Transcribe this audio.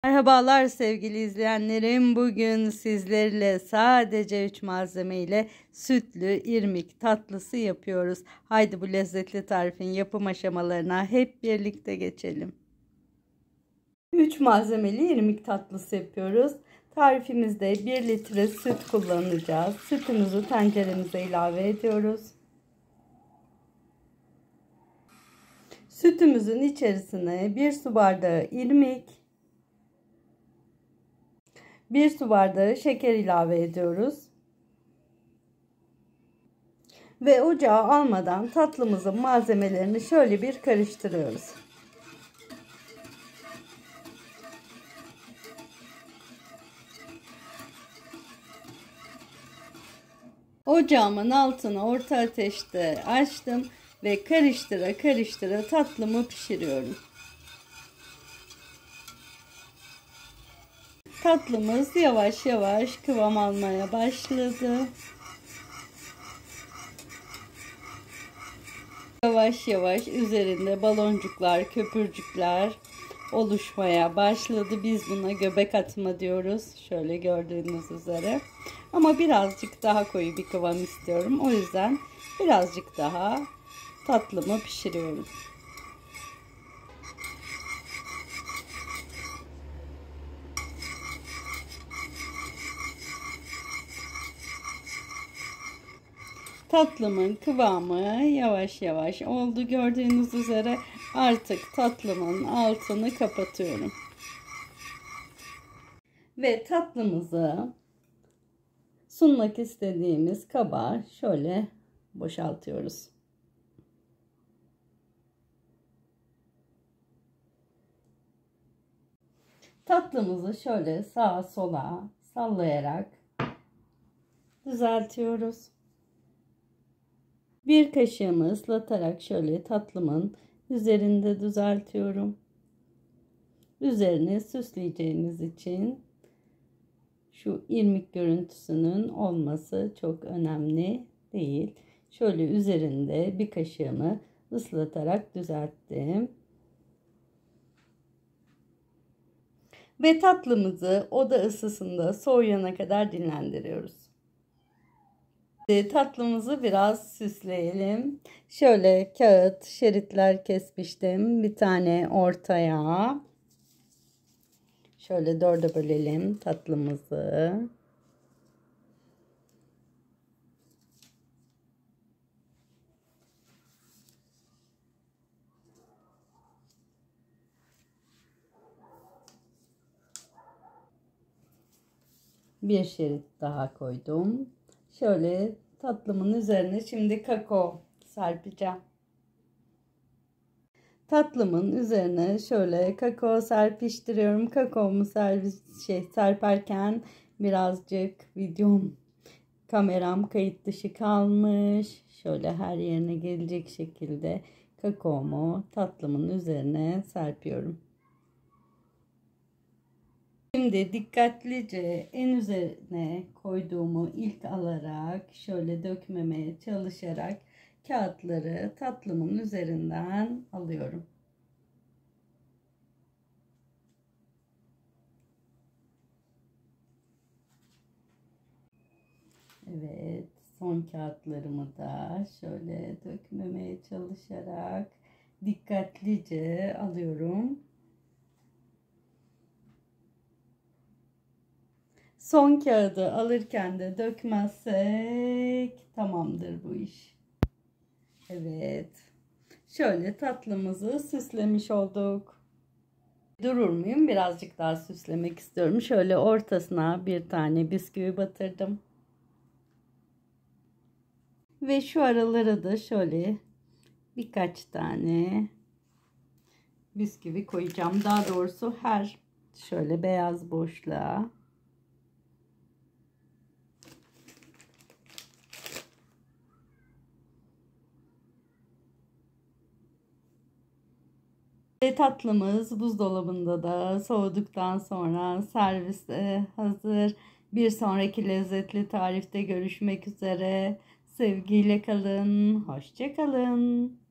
Merhabalar sevgili izleyenlerim. Bugün sizlerle sadece 3 malzeme ile sütlü irmik tatlısı yapıyoruz. Haydi bu lezzetli tarifin yapım aşamalarına hep birlikte geçelim. 3 malzemeli irmik tatlısı yapıyoruz. Tarifimizde 1 litre süt kullanacağız. Sütümüzü tenceremize ilave ediyoruz. Sütümüzün içerisine 1 su bardağı irmik, 1 su bardağı şeker ilave ediyoruz. Ve ocağa almadan tatlımızın malzemelerini şöyle bir karıştırıyoruz. Ocağımın altını orta ateşte açtım ve karıştıra karıştıra tatlımı pişiriyorum. Tatlımız yavaş yavaş kıvam almaya başladı. Yavaş yavaş üzerinde baloncuklar, köpürcükler oluşmaya başladı. Biz buna göbek atma diyoruz. Şöyle gördüğünüz üzere. Ama birazcık daha koyu bir kıvam istiyorum. O yüzden birazcık daha tatlımı pişiriyorum. Tatlımın kıvamı yavaş yavaş oldu. Gördüğünüz üzere artık tatlımın altını kapatıyorum. Ve tatlımızı sunmak istediğimiz kaba şöyle boşaltıyoruz. Tatlımızı şöyle sağa sola sallayarak düzeltiyoruz. Bir kaşığımı ıslatarak şöyle tatlımın üzerinde düzeltiyorum. Üzerine süsleyeceğimiz için şu irmik görüntüsünün olması çok önemli değil. Şöyle üzerinde bir kaşığımı ıslatarak düzelttim. Ve tatlımızı oda ısısında soğuyana kadar dinlendiriyoruz. Tatlımızı biraz süsleyelim. Şöyle kağıt şeritler kesmiştim. Bir tane ortaya. Şöyle 4'e bölelim tatlımızı. Bir şerit daha koydum. Şöyle tatlımın üzerine şimdi kakao serpeceğim. Tatlımın üzerine şöyle kakao serpiştiriyorum. Kakaomu serperken birazcık kameram kayıt dışı kalmış. Şöyle her yerine gelecek şekilde kakaomu tatlımın üzerine serpiyorum. Şimdi dikkatlice en üzerine koyduğumu ilk alarak şöyle dökmemeye çalışarak kağıtları tatlımın üzerinden alıyorum. Evet, son kağıtlarımı da şöyle dökmemeye çalışarak dikkatlice alıyorum. Son kağıdı alırken de dökmezsek tamamdır bu iş. Evet. Şöyle tatlımızı süslemiş olduk. Durur muyum? Birazcık daha süslemek istiyorum. Şöyle ortasına bir tane bisküvi batırdım. Ve şu aralara da şöyle birkaç tane bisküvi koyacağım. Daha doğrusu her şöyle beyaz boşluğa. Tatlımız buzdolabında da soğuduktan sonra servise hazır. Bir sonraki lezzetli tarifte görüşmek üzere. Sevgiyle kalın, hoşça kalın.